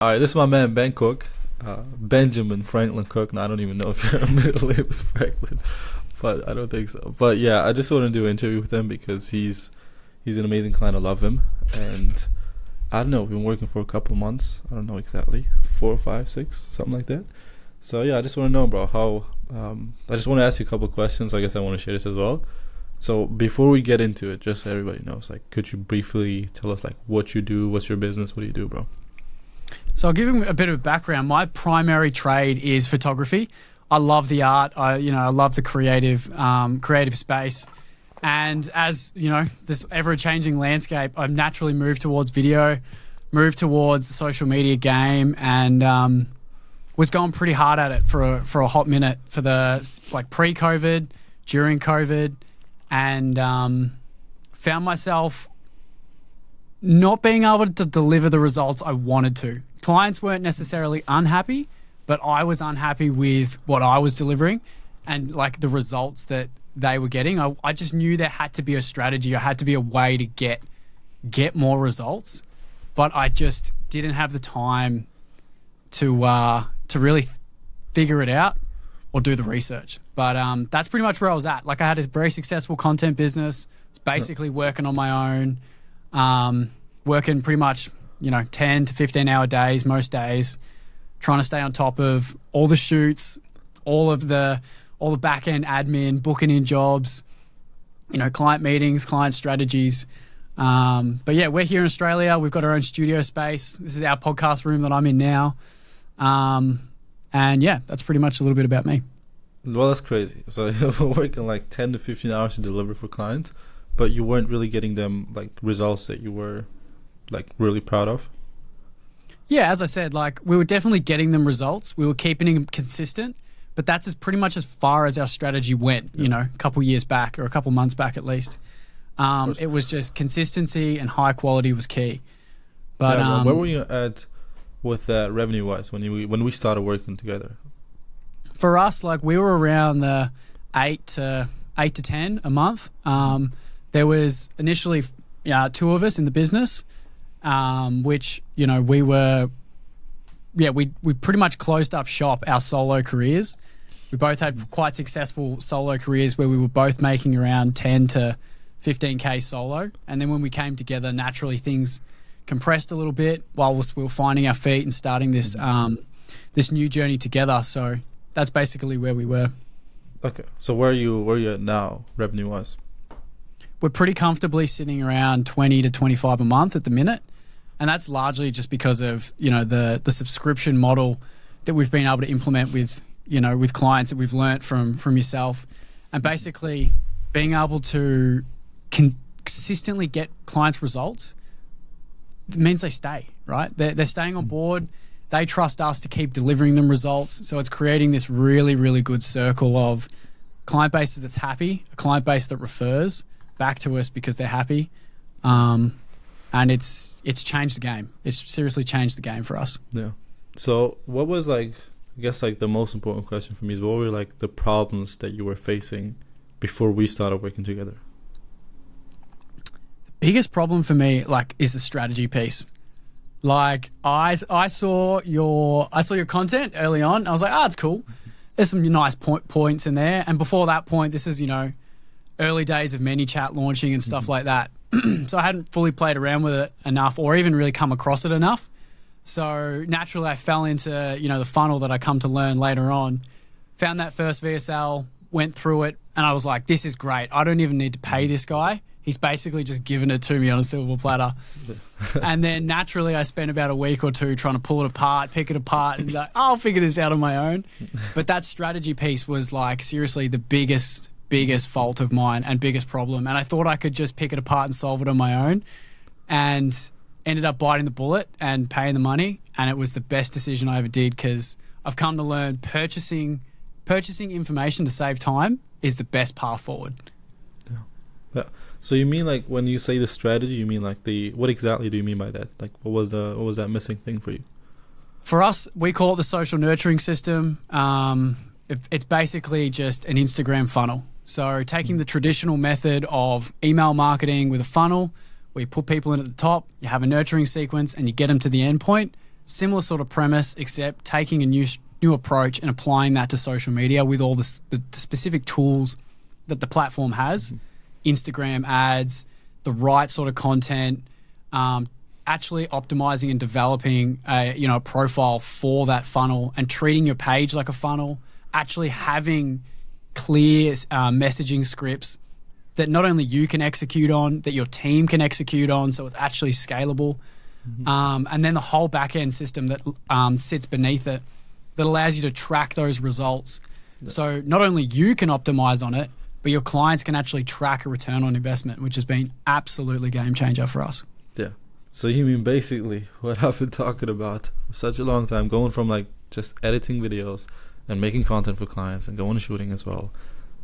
All right, this is my man Ben Cook, Benjamin Franklin Cook. Now I don't even know if your middle name is Franklin, but I don't think so. But yeah, I just want to do an interview with him because he's an amazing client. I love him, and I don't know. We've been working for a couple months. I don't know exactly, 4, 5, 6, something like that. So yeah, I just want to know, bro. How? I just want to ask you a couple of questions. I guess I want to share this as well. So before we get into it, just so everybody knows, like, could you briefly tell us like what you do, what's your business, what do you do, bro? So I'll give you a bit of background. My primary trade is photography. I love the art. I love the creative space. And as you know, this ever-changing landscape, I've naturally moved towards video, moved towards the social media game, and was going pretty hard at it for a hot minute for the pre-COVID, during COVID, and found myself not being able to deliver the results I wanted to. Clients weren't necessarily unhappy, but I was unhappy with what I was delivering and like the results that they were getting. I just knew there had to be a strategy. I had to be a way to get more results, but I just didn't have the time to really figure it out or do the research. But that's pretty much where I was at. Like, I had a very successful content business. It's basically working on my own. Working pretty much, 10 to 15 hour days, most days, trying to stay on top of all the shoots, all the back end admin, booking in jobs, client meetings, client strategies. But yeah, we're here in Australia. We've got our own studio space. This is our podcast room that I'm in now. And yeah, that's pretty much a little bit about me. Well, that's crazy. So you're working like 10 to 15 hours to deliver for clients, but you weren't really getting them like results that you were like really proud of? Yeah, as I said, like, we were definitely getting them results. We were keeping them consistent, but that's pretty much as far as our strategy went, a couple years back or a couple months back at least. It was just consistency and high quality was key. But where were you at with that revenue wise when we started working together? For us, like, we were around the 8 to 10 a month. There was initially 2 of us in the business, which, we pretty much closed up shop our solo careers. We both had quite successful solo careers where we were both making around 10 to 15K solo. And then when we came together, naturally things compressed a little bit while we were finding our feet and starting this new journey together. So that's basically where we were. Okay. So where are you at now, revenue wise? We're pretty comfortably sitting around 20 to 25 a month at the minute. And that's largely just because of, the subscription model that we've been able to implement with clients that we've learnt from yourself. And basically being able to consistently get clients results means they stay, right? They're staying on board. They trust us to keep delivering them results. So it's creating this really, really good circle of client base that's happy, a client base that refers back to us because they're happy. And it's changed the game. It's seriously changed the game for us. Yeah. So what was the most important question for me is, what were like the problems that you were facing before we started working together? The biggest problem for me is the strategy piece. Like, I saw your content early on. I was like, it's cool. There's some nice points in there. And before that point, this is, early days of ManyChat launching and stuff like that. So I hadn't fully played around with it enough or even really come across it enough. So naturally I fell into, the funnel that I come to learn later on, found that first VSL, went through it, and I was like, this is great. I don't even need to pay this guy. He's basically just given it to me on a silver platter. And then naturally I spent about a week or 2 trying to pull it apart, pick it apart, and be like, I'll figure this out on my own. But that strategy piece was like seriously the biggest fault of mine and biggest problem. And I thought I could just pick it apart and solve it on my own, and ended up biting the bullet and paying the money. And it was the best decision I ever did, because I've come to learn purchasing information to save time is the best path forward. Yeah. So you mean, like, when you say the strategy, you mean like what exactly do you mean by that? Like, what was that missing thing for you? For us, we call it the social nurturing system. It's basically just an Instagram funnel. So taking the traditional method of email marketing with a funnel, where you put people in at the top, you have a nurturing sequence, and you get them to the end point. similar sort of premise, except taking a new approach and applying that to social media with all the specific tools that the platform has, Instagram ads, the right sort of content, actually optimizing and developing a profile for that funnel and treating your page like a funnel, actually having clear messaging scripts that not only you can execute on, that your team can execute on, so it's actually scalable. And then the whole back-end system that sits beneath it that allows you to track those results. Yeah. So not only you can optimize on it, but your clients can actually track a return on investment, which has been absolutely game changer for us. Yeah. So you mean basically what I've been talking about for such a long time, going from like just editing videos and making content for clients and going shooting as well,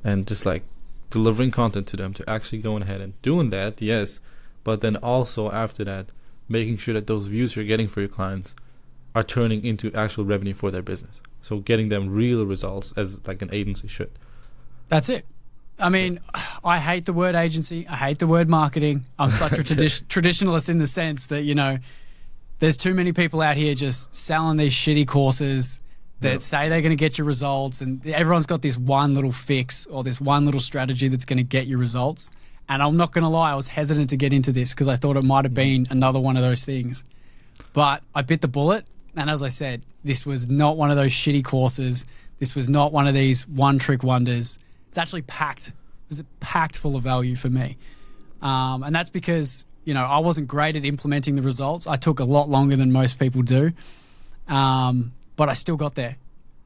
and just like delivering content to them, to actually going ahead and doing that, yes, but then also after that, making sure that those views you're getting for your clients are turning into actual revenue for their business. So getting them real results as like an agency should. That's it. I mean, I hate the word agency. I hate the word marketing. I'm such a traditionalist in the sense that, there's too many people out here just selling these shitty courses that say they're going to get you results, and everyone's got this one little fix or this one little strategy that's going to get you results. And I'm not going to lie, I was hesitant to get into this because I thought it might have been another one of those things. But I bit the bullet, and as I said, this was not one of those shitty courses. This was not one of these one-trick wonders. It's actually packed. It was packed full of value for me. And that's because, I wasn't great at implementing the results. I took a lot longer than most people do. But I still got there.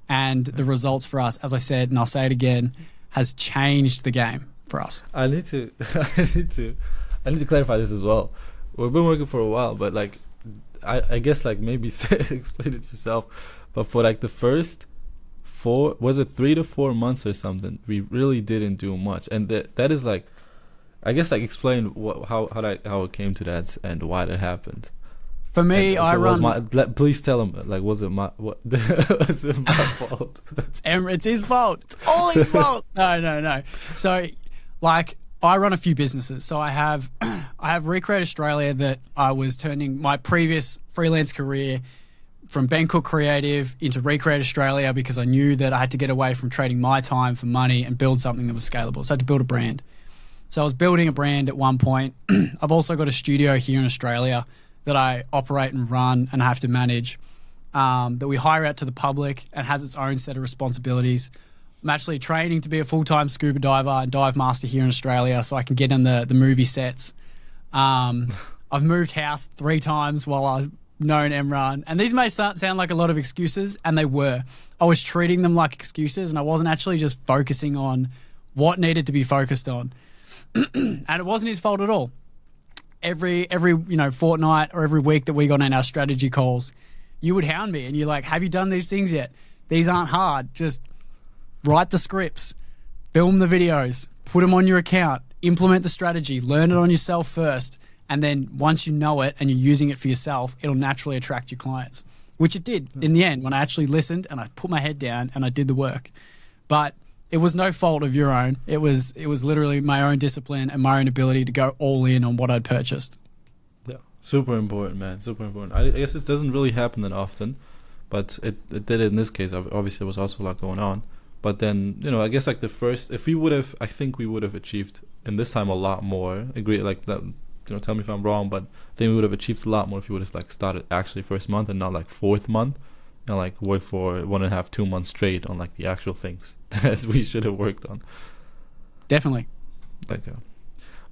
And the results for us, as I said, and I'll say it again, has changed the game for us. I need to clarify this as well. We've been working for a while, but like, I guess like maybe explain it yourself. But for like the first 3 to 4 months or something, we really didn't do much, and that is like, I guess like explain how it came to that and why that happened. For me, please tell him. Like, was it my fault? It's his fault. It's all his fault. No. So, like, I run a few businesses. So I have Recreate Australia that I was turning my previous freelance career from Ben Cook Creative into Recreate Australia because I knew that I had to get away from trading my time for money and build something that was scalable. So I had to build a brand. So I was building a brand at one point. I've also got a studio here in Australia that I operate and run and have to manage, that we hire out to the public and has its own set of responsibilities. I'm actually training to be a full-time scuba diver and dive master here in Australia so I can get in the movie sets. I've moved house 3 times while I've known Emran. And these may sound like a lot of excuses, and they were. I was treating them like excuses, and I wasn't actually just focusing on what needed to be focused on. And it wasn't his fault at all. Every fortnight or every week that we got in our strategy calls, you would hound me and you're like, have you done these things yet? These aren't hard. Just write the scripts, film the videos, put them on your account, implement the strategy, learn it on yourself first. And then once you know it and you're using it for yourself, it'll naturally attract your clients, which it did in the end when I actually listened and I put my head down and I did the work. But it was no fault of your own. It was literally my own discipline and my own ability to go all in on what I'd purchased. Yeah, super important, man. Super important. I guess this doesn't really happen that often, but it did in this case. Obviously, there was also a lot going on. But then, I guess like the first, if we would have, I think we would have achieved in this time a lot more. Agree, like that. Tell me if I'm wrong, but I think we would have achieved a lot more if we would have like started actually first month and not like 4th month. And like work for 1.5, 2 months straight on like the actual things that we should have worked on. Definitely. Like,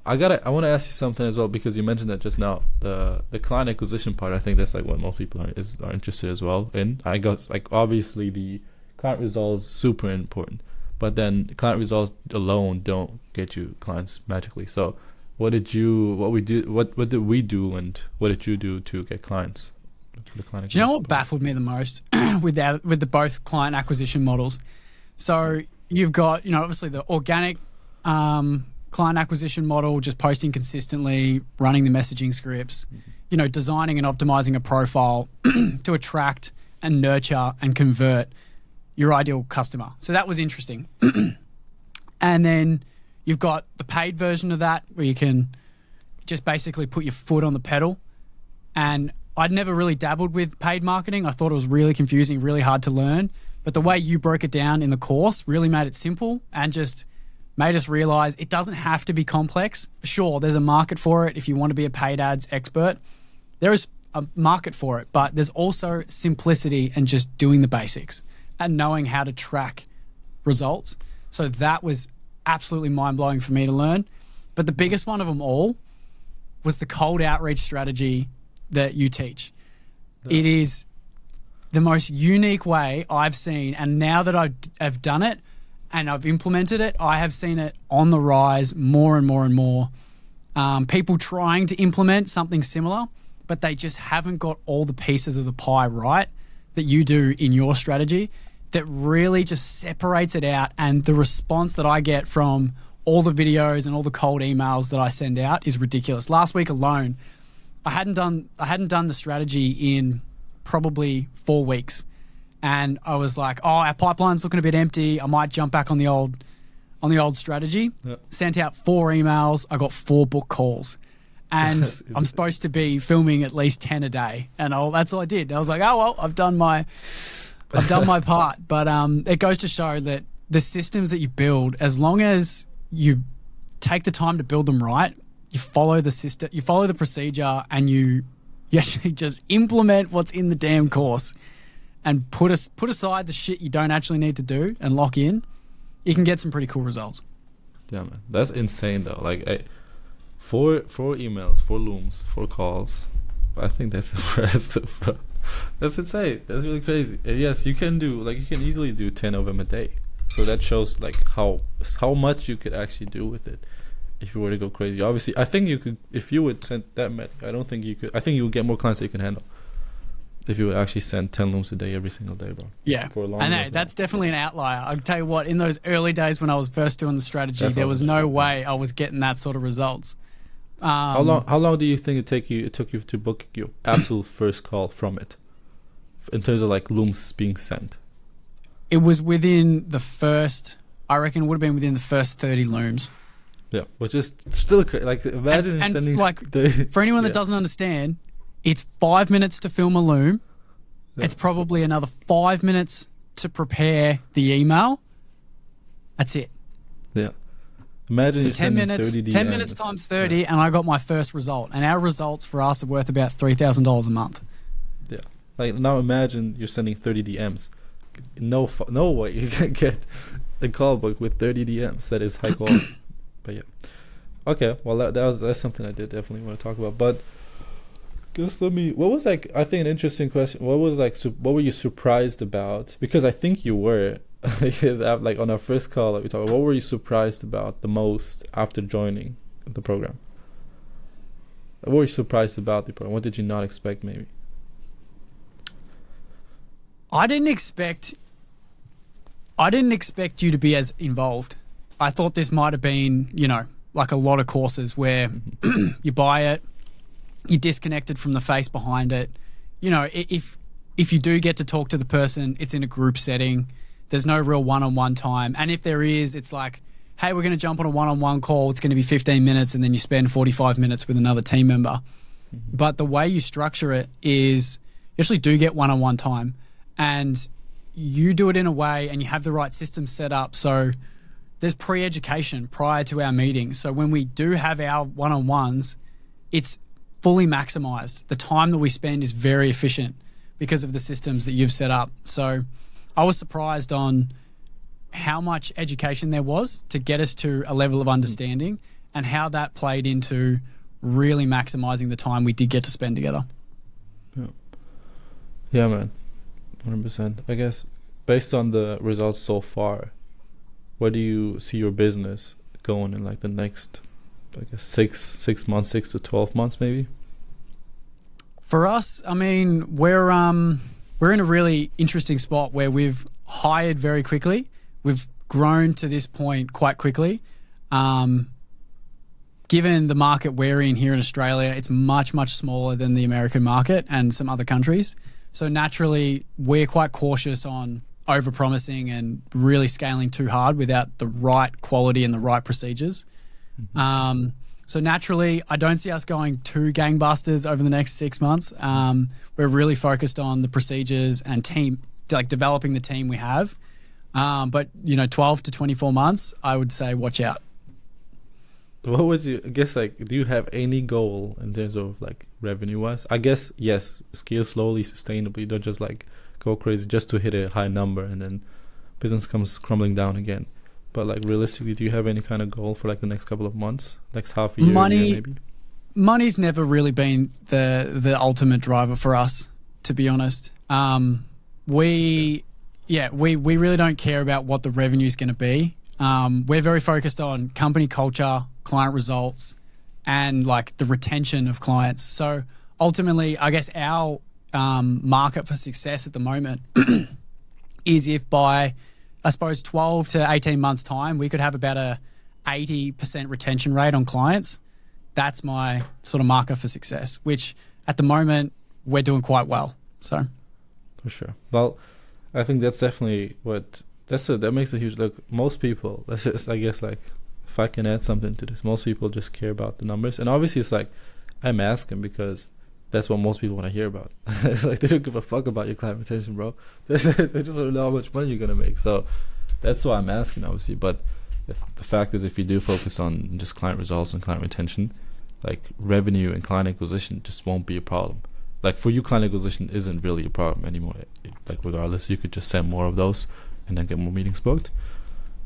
I want to ask you something as well, because you mentioned that just now, the client acquisition part. I think that's like what most people are interested as well in. I guess like obviously the client results super important, but then client results alone don't get you clients magically. So what did we do, and what did you do to get clients? Do you know what baffled me the most with the both client acquisition models? So you've got, obviously the organic client acquisition model, just posting consistently, running the messaging scripts, designing and optimizing a profile to attract and nurture and convert your ideal customer. So that was interesting. And then you've got the paid version of that where you can just basically put your foot on the pedal. And I'd never really dabbled with paid marketing. I thought it was really confusing, really hard to learn. But the way you broke it down in the course really made it simple and just made us realize it doesn't have to be complex. Sure, there's a market for it if you want to be a paid ads expert. There is a market for it, but there's also simplicity and just doing the basics and knowing how to track results. So that was absolutely mind-blowing for me to learn. But the biggest one of them all was the cold outreach strategy that you teach. It is the most unique way I've seen, and now that I've done it and I've implemented it, I have seen it on the rise more and more and more. People trying to implement something similar, but they just haven't got all the pieces of the pie right that you do in your strategy that really just separates it out. And the response that I get from all the videos and all the cold emails that I send out is ridiculous. Last week alone, I hadn't done the strategy in probably 4 weeks. And I was like, oh, our pipeline's looking a bit empty. I might jump back on the old strategy. Yep. Sent out 4 emails. I got 4 book calls. And I'm supposed to be filming at least 10 a day. And that's all I did. I was like, oh, well, I've done my part. But it goes to show that the systems that you build, as long as you take the time to build them right, you follow the system, you follow the procedure, and you actually just implement what's in the damn course and put aside the shit you don't actually need to do and lock in, you can get some pretty cool results. Yeah, man. That's insane, though. Like, 4 emails, 4 looms, 4 calls. I think that's impressive, bro. That's insane. That's really crazy. And yes, you can easily do 10 of them a day. So that shows like how much you could actually do with it if you were to go crazy. Obviously, I think you could, if you would send that many. I don't think you could. I think you would get more clients that you can handle if you would actually send 10 looms a day every single day, bro. Yeah, for a long and that's definitely an outlier. I'll tell you what, in those early days when I was first doing the strategy, there was no way I was getting that sort of results. How long do you think it took you to book your absolute first call from it, in terms of like looms being sent? It was within the first, I reckon it would have been within the first 30 looms. Yeah, which is still like, imagine and sending like 30. For anyone that doesn't understand, it's 5 minutes to film a loom. Yeah. It's probably another 5 minutes to prepare the email. That's it. Yeah. Imagine you're 10 minutes, 30 DMs. 10 minutes times 30, and I got my first result. And our results for us are worth about $3,000 a month. Yeah. Like, now imagine you're sending 30 DMs. No way you can get a call book with 30 DMs. That is high quality. But yeah. Okay, well, that's something I did definitely want to talk about. But just what was like, I think an interesting question. What were you surprised about? Because I think you were. Because like on our first call that we talked about, what were you surprised about the most after joining the program? What were you surprised about the program? What did you not expect, maybe? I didn't expect you to be as involved. I thought this might have been, like a lot of courses where you buy it, you're disconnected from the face behind it. If you do get to talk to the person, it's in a group setting. There's no real one-on-one time. And if there is, it's like, hey, we're going to jump on a one-on-one call. It's going to be 15 minutes, and then you spend 45 minutes with another team member. Mm-hmm. But the way you structure it is you actually do get one-on-one time. And you do it in a way, and you have the right systems set up. So there's pre-education prior to our meetings. So when we do have our one-on-ones, it's fully maximized. The time that we spend is very efficient because of the systems that you've set up. So I was surprised on how much education there was to get us to a level of understanding and how that played into really maximizing the time we did get to spend together. Yeah, man. 100%. I guess based on the results so far, where do you see your business going in like the next, I guess, 6 months, 6 to 12 months maybe? For us, I mean, we're in a really interesting spot where we've hired very quickly. We've grown to this point quite quickly. Given the market we're in here in Australia, it's much, much smaller than the American market and some other countries. So naturally, we're quite cautious on over-promising and really scaling too hard without the right quality and the right procedures. Mm-hmm. So naturally, I don't see us going too gangbusters over the next 6 months. We're really focused on the procedures and team, like developing the team we have. But 12 to 24 months, I would say watch out. What would you, I guess, like, do you have any goal in terms of like revenue wise? I guess, yes, scale slowly, sustainably. Don't just like go crazy just to hit a high number and then business comes crumbling down again. But like realistically, do you have any kind of goal for like the next couple of months, next half a year, year maybe? Money's never really been the ultimate driver for us, to be honest. We really don't care about what the revenue is going to be. We're very focused on company culture, client results, and like the retention of clients. So ultimately, I guess our market for success at the moment is if by, I suppose, 12 to 18 months time, we could have about a 80% retention rate on clients. That's my sort of marker for success, which at the moment we're doing quite well. So for sure. Well, I think that's definitely that makes a huge look. Most people, that's just, I guess, like, if I can add something to this, most people just care about the numbers. And obviously it's like, I'm asking because that's what most people want to hear about. It's like, they don't give a fuck about your client retention, bro. They just want to know how much money you're going to make. So that's why I'm asking, obviously. But the fact is, if you do focus on just client results and client retention, like revenue and client acquisition just won't be a problem. Like for you, client acquisition isn't really a problem anymore. Like regardless, you could just send more of those and then get more meetings booked,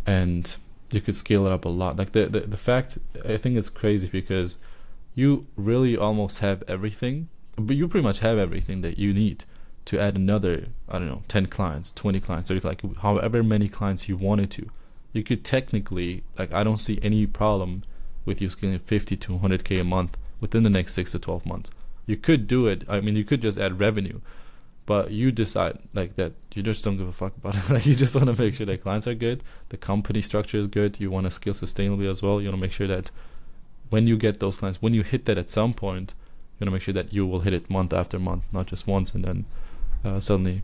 and you could scale it up a lot. Like the fact, I think it's crazy because you really almost have everything, but you pretty much have everything that you need to add another, I don't know, 10 clients, 20 clients, 30, like however many clients you wanted to. You could technically, like, I don't see any problem with you scaling 50 to 100K a month within the next 6 to 12 months. You could do it. I mean, you could just add revenue, but you decide like that you just don't give a fuck about it. Like, you just want to make sure that clients are good, the company structure is good, you want to scale sustainably as well. You want to make sure that when you get those clients, when you hit that at some point, you want to make sure that you will hit it month after month, not just once, and then suddenly,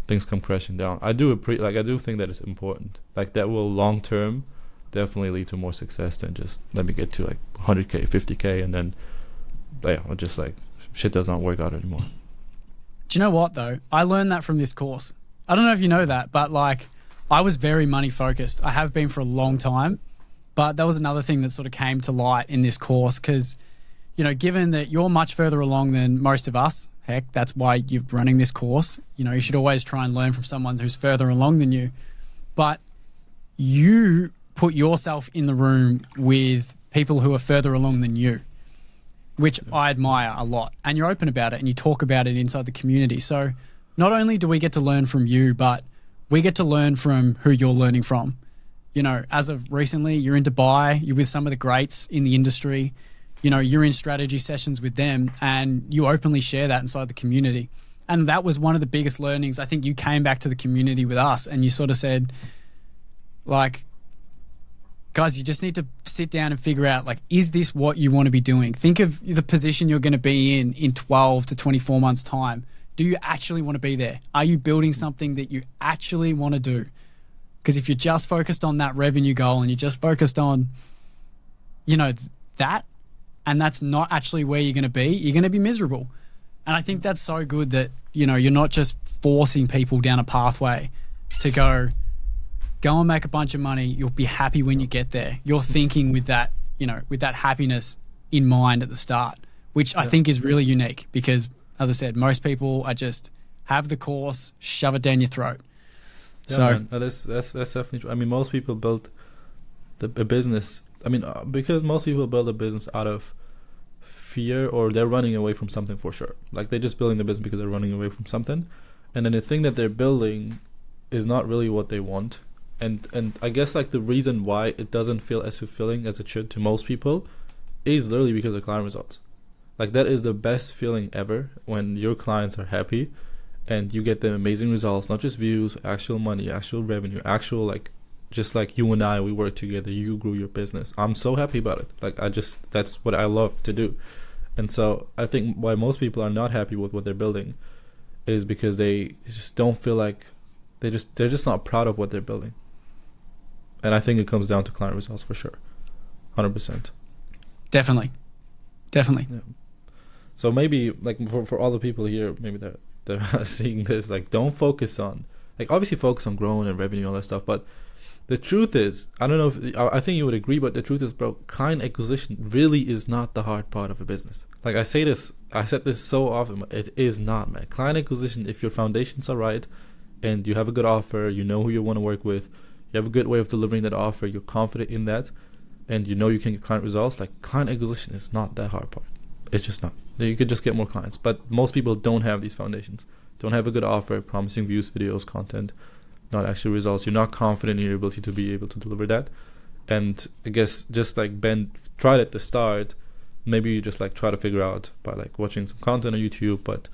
things come crashing down. I do think that it's important. Like, that will long term definitely lead to more success than just let me get to like 100K, 50K, and then or just like shit does not work out anymore. Do you know what though? I learned that from this course. I don't know if you know that, but like, I was very money focused. I have been for a long time, but that was another thing that sort of came to light in this course because, given that you're much further along than most of us, heck, that's why you're running this course. You should always try and learn from someone who's further along than you. But you put yourself in the room with people who are further along than you, which I admire a lot. And you're open about it and you talk about it inside the community. So not only do we get to learn from you, but we get to learn from who you're learning from. As of recently, you're in Dubai, you're with some of the greats in the industry, you're in strategy sessions with them and you openly share that inside the community. And that was one of the biggest learnings. I think you came back to the community with us and you sort of said, like, guys, you just need to sit down and figure out, like, is this what you want to be doing? Think of the position you're going to be in 12 to 24 months time. Do you actually want to be there? Are you building something that you actually want to do? Because if you're just focused on that revenue goal and you're just focused on, that, and that's not actually where you're going to be miserable. And I think that's so good that, you're not just forcing people down a pathway to go and make a bunch of money. You'll be happy when you get there. You're thinking with that, with that happiness in mind at the start, which I think is really unique because, as I said, most people are just have the course, shove it down your throat. Yeah, So man. That's definitely true. I mean, most people build a business. I mean, because most people build a business out of fear, or they're running away from something for sure. Like, they're just building the business because they're running away from something, and then the thing that they're building is not really what they want. And I guess, like, the reason why it doesn't feel as fulfilling as it should to most people is literally because of client results. Like, that is the best feeling ever when your clients are happy and you get them amazing results, not just views, actual money, actual revenue, actual, like, just like you and I, we work together, you grew your business. I'm so happy about it. Like, that's what I love to do. And so I think why most people are not happy with what they're building is because they just don't feel like they're just not proud of what they're building. And I think it comes down to client results for sure. 100%. Definitely. Yeah. So maybe like for all the people here, maybe they're seeing this, like don't focus on, like obviously focus on growing and revenue, all that stuff, but the truth is, I don't know if I think you would agree, but the truth is, bro, client acquisition really is not the hard part of a business. Like I said this so often, but it is not, man. Client acquisition, if your foundations are right, and you have a good offer, you know who you want to work with, you have a good way of delivering that offer, you're confident in that, and you know you can get client results. Like client acquisition is not that hard part. It's just not. You could just get more clients, but most people don't have these foundations. Don't have a good offer, promising views, videos, content, not actual results. You're not confident in your ability to be able to deliver that. And I guess just like Ben tried at the start, maybe you just like try to figure out by like watching some content on YouTube, but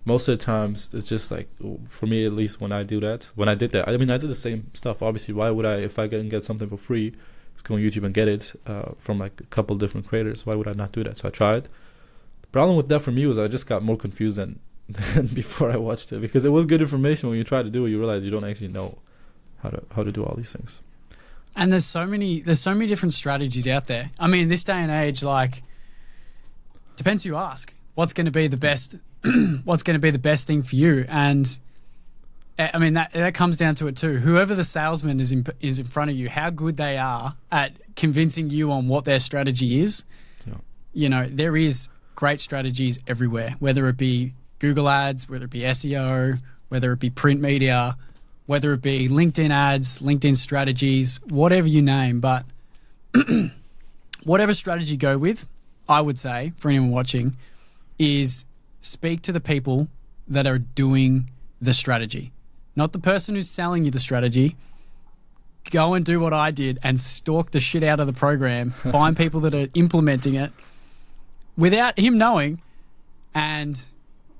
most of the times it's just like, for me at least, when I did that, I did the same stuff. Obviously, why would I, if I can get something for free, just go on YouTube and get it from like a couple different creators, why would I not do that? So I tried. The problem with that for me was I just got more confused than before I watched it, because it was good information. When you try to do it, you realize you don't actually know how to do all these things. And there's so many different strategies out there. I mean, this day and age, like, depends who you ask. What's going to be the best? What's going to be the best thing for you? And I mean, that comes down to it too. Whoever the salesman is in front of you, how good they are at convincing you on what their strategy is. Yeah. You know, there is great strategies everywhere, whether it be Google ads, whether it be SEO, whether it be print media, whether it be LinkedIn ads, LinkedIn strategies, whatever you name. But whatever strategy you go with, I would say, for anyone watching, is speak to the people that are doing the strategy, not the person who's selling you the strategy. Go and do what I did and stalk the shit out of the program, find people that are implementing it without him knowing, and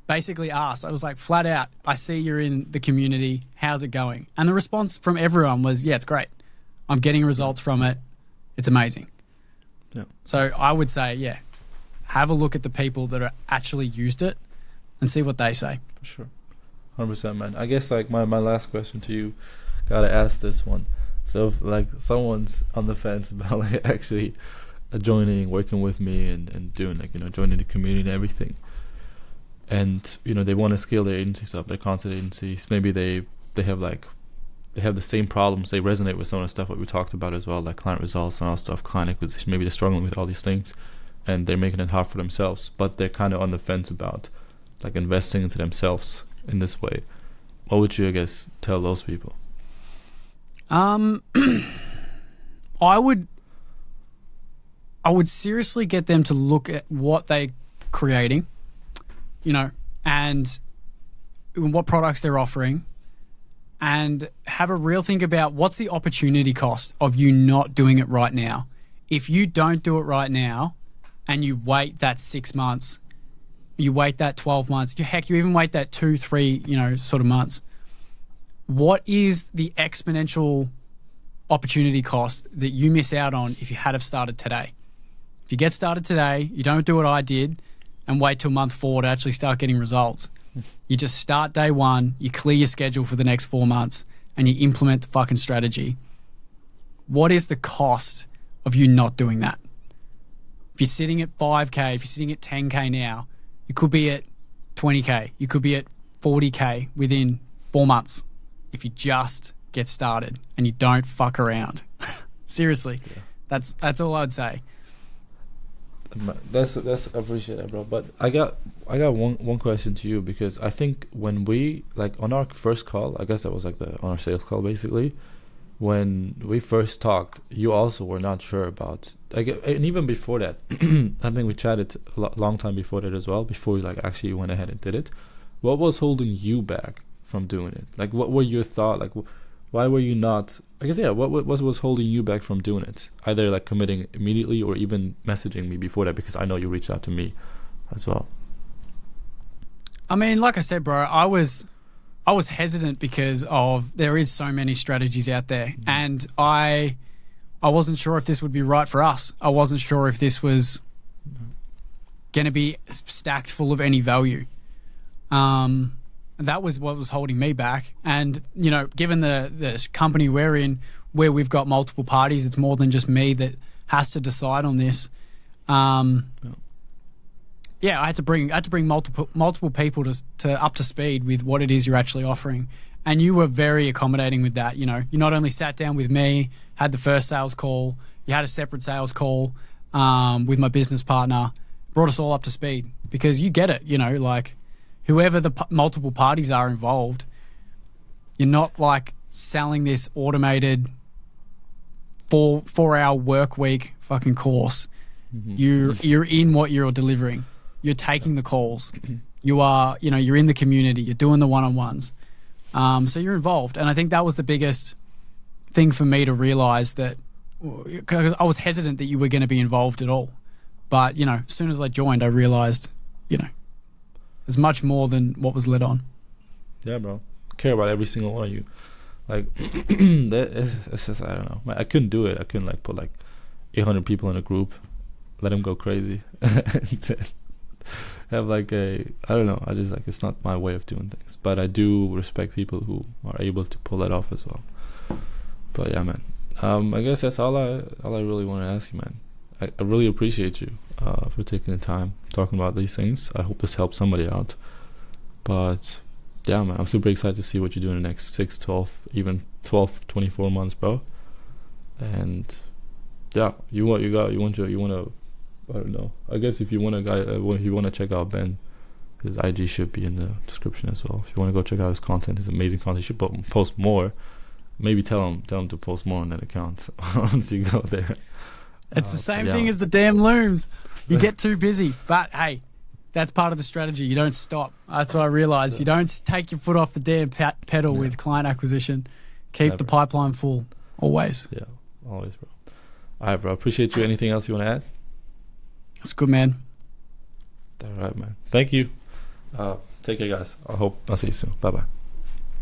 basically asked. I was like, flat out, I see you're in the community. How's it going? And the response from everyone was, yeah, it's great. I'm getting results from it. It's amazing. Yeah. So I would say, yeah, have a look at the people that are actually used it and see what they say. For sure. 100%, man. I guess like my last question to you, gotta ask this one. So if like someone's on the fence about like actually joining, working with me and doing like, you know, joining the community and everything, and you know they want to scale their agencies up, their content agencies, maybe they have the same problems, they resonate with some of the stuff that we talked about as well, like client results and all stuff, client acquisition, maybe they're struggling with all these things and they're making it hard for themselves, but they're kind of on the fence about like investing into themselves in this way. What would you, I guess, tell those people? I would seriously get them to look at what they're creating, you know, and what products they're offering, and have a real think about what's the opportunity cost of you not doing it right now. If you don't do it right now and you wait that 6 months, you wait that 12 months, heck, you even wait that 2-3, you know, sort of months, what is the exponential opportunity cost that you miss out on if you had have started today? If you get started today, you don't do what I did and wait till month 4 to actually start getting results. You just start day 1, you clear your schedule for the next 4 months, and you implement the fucking strategy. What is the cost of you not doing that? If you're sitting at 5K, if you're sitting at 10K now, you could be at 20K, you could be at 40K within 4 months if you just get started and you don't fuck around. Seriously, yeah. That's all I'd say. That's I appreciate that, bro. But I got one question to you, because I think when we like on our first call, I guess that was like on our sales call basically, when we first talked, you also were not sure about, like, and even before that, I think we chatted a long time before that as well, before you like actually went ahead and did it. What was holding you back from doing it? Like, what were your thoughts? Like, why were you not? I guess, yeah. What was holding you back from doing it? Either like committing immediately or even messaging me before that, because I know you reached out to me as well. I mean, like I said, bro, I was hesitant because of there is so many strategies out there, and I wasn't sure if this would be right for us. I wasn't sure if this was going to be stacked full of any value. That was what was holding me back. And, you know, given the company we're in, where we've got multiple parties, it's more than just me that has to decide on this. Yeah, I had to bring multiple people to up to speed with what it is you're actually offering, and you were very accommodating with that. You know, you not only sat down with me, had the first sales call, you had a separate sales call with my business partner, brought us all up to speed because you get it. You know, like whoever the multiple parties are involved, you're not like selling this automated 4-hour work week fucking course. You're in what you're delivering. You're taking the calls. You are, you know, you're in the community. You're doing the one-on-ones. So you're involved. And I think that was the biggest thing for me to realize, that because I was hesitant that you were going to be involved at all. But, you know, as soon as I joined, I realized, you know, there's much more than what was lit on. Yeah, bro. Care about every single one of you. Like, it's just, I don't know. I couldn't do it. I couldn't like put like 800 people in a group, let them go crazy. Have like I don't know, I just like, it's not my way of doing things, but I do respect people who are able to pull that off as well. But yeah, man, I guess that's all I really want to ask you, man. I really appreciate you for taking the time talking about these things. I hope this helps somebody out. But yeah, man, I'm super excited to see what you do in the next 6, 12, even 12, 24 months, bro. And yeah, you want to, I don't know. I guess if you want to check out Ben, his IG should be in the description as well. If you want to go check out his content, his amazing content, he should post more. Maybe tell him to post more on that account once you go there. It's the same thing as the damn looms. You get too busy, but hey, that's part of the strategy. You don't stop. That's what I realized. You don't take your foot off the damn pedal with client acquisition. Keep the pipeline full, always. Yeah, always, bro. All right, bro. Appreciate you. Anything else you want to add? That's good, man. All right, man. Thank you. Take care, guys. I'll see you soon. Bye-bye.